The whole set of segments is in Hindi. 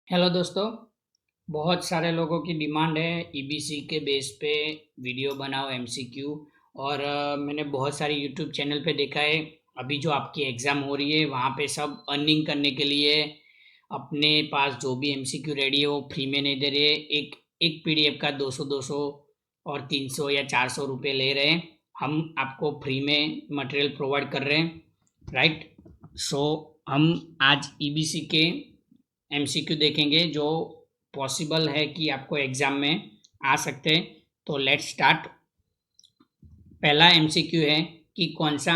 हेलो दोस्तों। बहुत सारे लोगों की डिमांड है ईबीसी के बेस पे वीडियो बनाओ एमसीक्यू। और मैंने बहुत सारे यूट्यूब चैनल पे देखा है। अभी जो आपकी एग्ज़ाम हो रही है वहाँ पे सब अर्निंग करने के लिए अपने पास जो भी एमसीक्यू रेडी है वो फ्री में नहीं दे रहे। एक एक पीडीएफ का 200 और 300 या 400 रुपये ले रहे हैं। हम आपको फ्री में मटेरियल प्रोवाइड कर रहे हैं, राइट। सो हम आज ईबीसी के एमसीक्यू देखेंगे जो पॉसिबल है कि आपको एग्जाम में आ सकते हैं। तो लेट्स स्टार्ट। पहला एमसीक्यू है कि कौन सा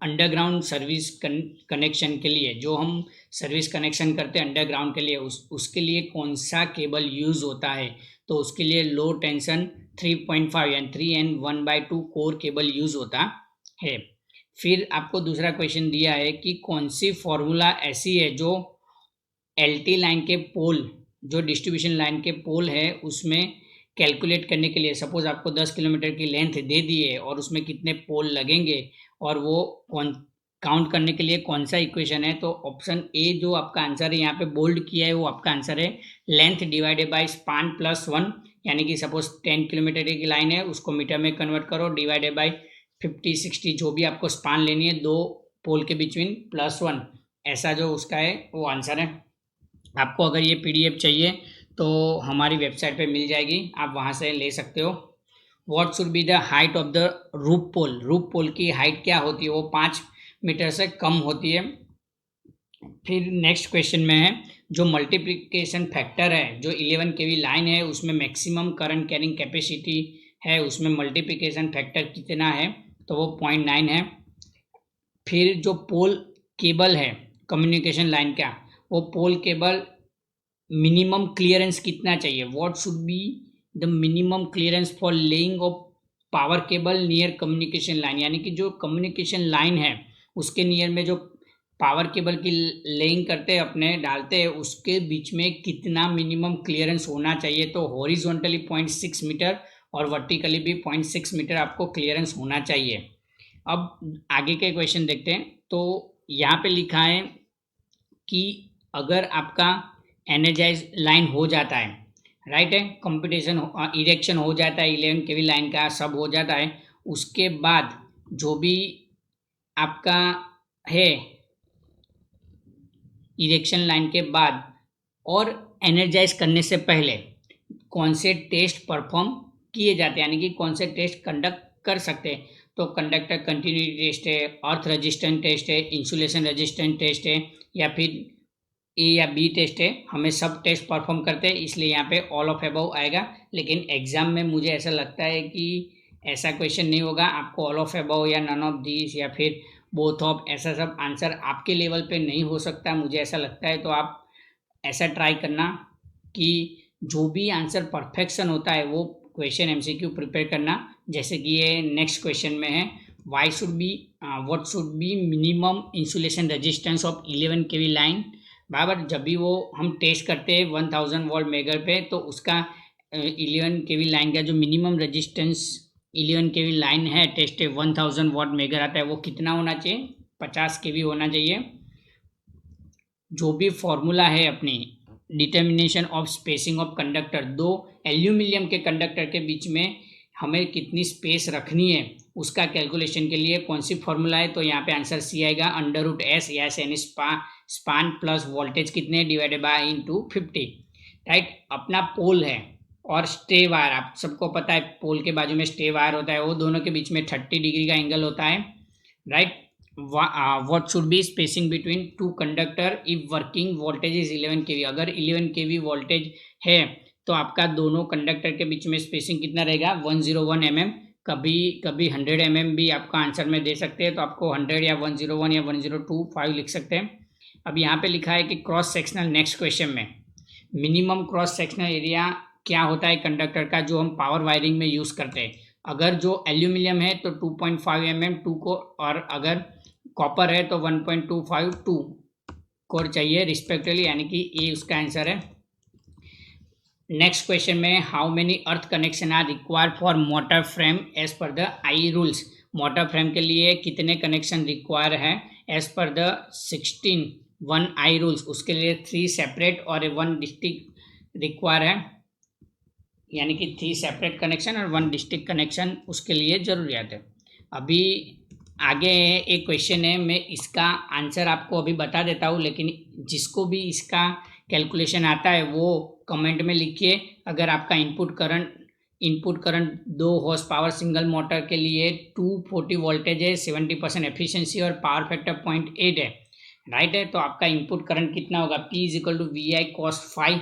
अंडरग्राउंड सर्विस कनेक्शन के लिए, जो हम सर्विस कनेक्शन करते हैं अंडरग्राउंड के लिए, उसके लिए कौन सा केबल यूज होता है। तो उसके लिए लो टेंशन 3.5 यानी 3N1/2 कोर केबल यूज होता है। फिर आपको दूसरा क्वेश्चन दिया है कि कौन सी फॉर्मूला ऐसी है जो एलटी लाइन के पोल, जो डिस्ट्रीब्यूशन लाइन के पोल है उसमें कैलकुलेट करने के लिए, सपोज आपको 10 किलोमीटर की लेंथ दे दी है और उसमें कितने पोल लगेंगे और वो कौन काउंट करने के लिए कौन सा इक्वेशन है। तो ऑप्शन ए जो आपका आंसर है यहाँ पे बोल्ड किया है वो आपका आंसर है। Length divided by span plus 1, यानी कि सपोज 10 किलोमीटर की लाइन है उसको मीटर में कन्वर्ट करो, डिवाइडेड बाय 50-60 जो भी आपको स्पान लेनी है दो पोल के बीच में +1, ऐसा जो उसका है वो आंसर है। आपको अगर ये पीडीएफ चाहिए तो हमारी वेबसाइट पे मिल जाएगी, आप वहाँ से ले सकते हो। What should be the height of the roof pole, roof pole की हाइट क्या होती है, वो 5 मीटर से कम होती है। फिर नेक्स्ट क्वेश्चन में है जो मल्टीप्लिकेशन फैक्टर है, जो 11 केवी लाइन है उसमें मैक्सिमम करंट कैरिंग कैपेसिटी है, उसमें मल्टीप्लिकेशन फैक्टर कितना है, तो वो 0.9 है। फिर जो पोल केबल है कम्युनिकेशन लाइन का, वो पोल केबल मिनिमम क्लियरेंस कितना चाहिए, what should be the minimum clearance for laying of power cable near communication line, यानी कि जो कम्युनिकेशन लाइन है उसके नियर में जो पावर केबल की लेइंग करते हैं अपने डालते हैं उसके बीच में कितना मिनिमम क्लियरेंस होना चाहिए। तो हॉरिजॉन्टली 0.6 मीटर और वर्टिकली भी 0.6 मीटर आपको क्लियरेंस होना चाहिए। अब आगे के क्वेश्चन देखते हैं। तो यहाँ पे लिखा है कि अगर आपका एनर्जाइज लाइन हो जाता है, राइट है, कंपटीशन इरेक्शन हो जाता है 11 केवी लाइन का, सब हो जाता है, उसके बाद जो भी आपका है इरेक्शन लाइन के बाद और एनर्जाइज करने से पहले कौन से टेस्ट परफॉर्म किए जाते हैं, यानी कि कौन से टेस्ट कंडक्ट कर सकते हैं। तो कंडक्टर कंटिन्यूटी टेस्ट है, अर्थ रेजिस्टेंट टेस्ट है, इंसुलेशन रेजिस्टेंट टेस्ट है, या फिर ए या बी टेस्ट है। हमें सब टेस्ट परफॉर्म करते हैं इसलिए यहाँ पे ऑल ऑफ अबव आएगा। लेकिन एग्जाम में मुझे ऐसा लगता है कि ऐसा क्वेश्चन नहीं होगा, आपको ऑल ऑफ अबव या नन ऑफ दिस या फिर बोथ ऑफ, ऐसा सब आंसर आपके लेवल पे नहीं हो सकता मुझे ऐसा लगता है। तो आप ऐसा ट्राई करना कि जो भी आंसर परफेक्शन होता है वो क्वेश्चन एमसीक्यू प्रिपेयर करना। जैसे कि ये नेक्स्ट क्वेश्चन में है, why should be what should be minimum insulation resistance of 11 KV line. बराबर, जब भी वो हम टेस्ट करते हैं 1000 वोल्ट मेगर पे, तो उसका 11 केवी लाइन का जो मिनिमम रेजिस्टेंस 11 केवी लाइन है टेस्ट है 1000 वॉट मेगर आता है, वो कितना होना चाहिए, 50 केवी होना चाहिए। जो भी फॉर्मूला है अपनी determination of spacing of conductor, दो एल्यूमिनियम के कंडक्टर के बीच में हमें कितनी स्पेस रखनी है उसका कैलकुलेशन के लिए कौन सी फॉर्मूला है। तो यहाँ पे आंसर सी आएगा, √S या यानी स्पान प्लस वोल्टेज कितने डिवाइडेड बाय इनटू 50, राइट। अपना पोल है और स्टे वायर, आप सबको पता है पोल के बाजू में स्टे वायर होता है, वो दोनों के बीच में 30 डिग्री का एंगल होता है, right. what should be spacing between two conductor if working voltage is 11 kV, अगर 11 kV वोल्टेज है तो आपका दोनों कंडक्टर के बीच में स्पेसिंग कितना रहेगा, 101 mm। कभी कभी 100 mm भी आपका आंसर में दे सकते हैं, तो आपको 100 या 101 या 1025 लिख सकते हैं। अब यहाँ पे लिखा है कि क्रॉस सेक्शनल, नेक्स्ट क्वेश्चन में मिनिमम क्रॉस सेक्शनल एरिया क्या होता है कंडक्टर का जो हम पावर वायरिंग में यूज़ करते हैं। अगर जो एल्यूमिनियम है तो 2.5 mm 2 को, और अगर कॉपर है तो 1.252 कोर चाहिए रिस्पेक्टिवली, यानी कि ये उसका आंसर है। नेक्स्ट क्वेश्चन में how many earth connection are required for motor frame as per the I rules, motor frame के लिए कितने कनेक्शन रिक्वायर है as per the 16 one I rules, उसके लिए 3 सेपरेट और 1 डिस्ट्रिक्ट रिक्वायर है, यानी कि 3 सेपरेट कनेक्शन और 1 डिस्ट्रिक्ट कनेक्शन उसके लिए ज़रूरियात है। अभी आगे एक क्वेश्चन है, मैं इसका आंसर आपको अभी बता देता हूँ, लेकिन जिसको भी इसका कैलकुलेशन आता है वो कमेंट में लिखिए। अगर आपका input current 2 horse power single motor के लिए 240 वोल्टेज है, 70% एफिशिएंसी और पावर फैक्टर 0.8 है, राइट है, तो आपका इनपुट करंट कितना होगा, P is equal to V I cos 5।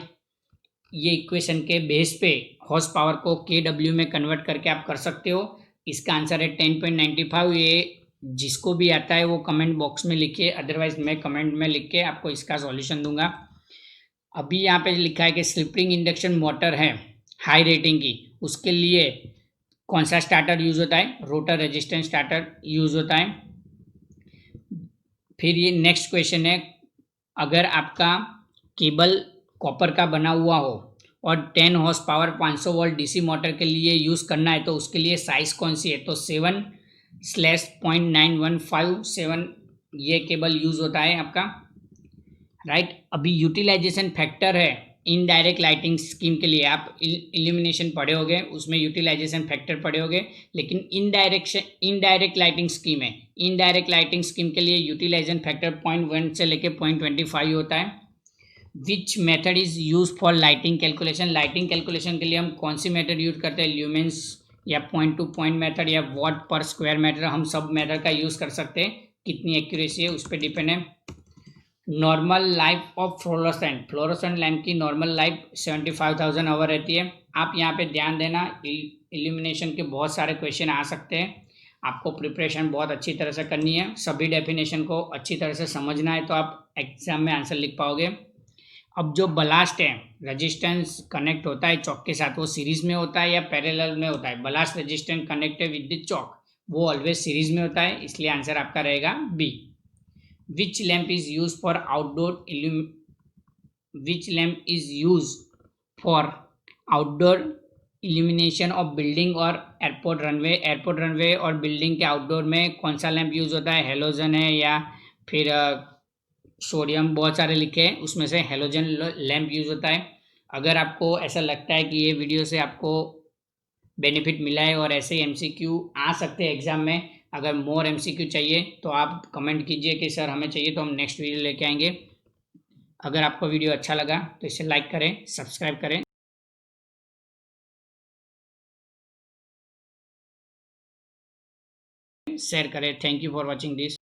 ये इक्वेशन के बेस पे हॉर्स पावर को KW में कन्वर्ट करके आप कर सकते हो। इसका आंसर है 10.95। ये जिसको भी आता है वो कमेंट बॉक्स में लिखिए, अदरवाइज मैं कमेंट में लिख के आपको इसका सॉल्यूशन दूंगा। अभी यहाँ पे लिखा है कि स्लिप रिंग इंडक्शन मोटर है हाई रेटिंग की, उसके लिए कौन सा स्टार्टर यूज होता है, रोटर रेजिस्टेंस स्टार्टर यूज होता है। फिर ये नेक्स्ट क्वेश्चन है, अगर आपका केबल कॉपर का बना हुआ हो और 10 horse power 500 volt DC motor के लिए यूज़ करना है, तो उसके लिए साइज़ कौन सी है, तो 7/0.9157 ये केबल यूज़ होता है आपका, राइट। अभी यूटिलाइजेशन फैक्टर है इनडायरेक्ट लाइटिंग स्कीम के लिए, आप इल्यूमिनेशन पढ़े होगे, उसमें यूटिलाइजेशन फैक्टर पढ़े होगे, लेकिन इनडायरेक्ट लाइटिंग स्कीम है, इनडायरेक्ट लाइटिंग स्कीम के लिए यूटिलाइजेशन फैक्टर 0.1 से लेके 0.25 होता है। Which method is use for lighting calculation, lighting calculation के लिए हम कौन सी मेथड यूज करते हैं, ल्यूमेंस या पॉइंट टू पॉइंट मेथड या वॉट पर स्क्वायर मेथड, हम सब मेथड का यूज कर सकते हैं, कितनी एक्यूरेसी है उस पर डिपेंड है। Normal life of fluorescent lamp की नॉर्मल लाइफ 75,000 आवर रहती है। आप यहाँ पे ध्यान देना, इल्यूमिनेशन के बहुत सारे क्वेश्चन आ सकते हैं, आपको प्रिपरेशन बहुत अच्छी तरह से करनी है, सभी डेफिनेशन को अच्छी तरह से समझना है, तो आप एग्जाम में आंसर लिख पाओगे। अब जो बलास्ट है, रेजिस्टेंस कनेक्ट होता है चौक के साथ, वो सीरीज में होता है या पैरेलल में होता है, ballast resistance connect with the choke, वो ऑलवेज सीरीज में होता है, इसलिए आंसर आपका रहेगा B. Which lamp is use for outdoor which lamp is use for outdoor illumination of building और एयरपोर्ट रनवे और बिल्डिंग के आउटडोर में कौन सा लैम्प यूज होता है, हेलोजन है या फिर सोडियम, बहुत सारे लिखे हैं, उसमें से हेलोजन लैम्प यूज होता है। अगर आपको ऐसा लगता है कि ये वीडियो से आपको बेनिफिट मिला है और ऐसे ही एमसीक्यू आ सकते हैं एग्जाम में, अगर मोर एमसीक्यू चाहिए तो आप कमेंट कीजिए कि सर हमें चाहिए, तो हम नेक्स्ट वीडियो लेके आएंगे। अगर आपको वीडियो अच्छा लगा तो इसे लाइक करें, सब्सक्राइब करें, शेयर करें। Thank you for watching this.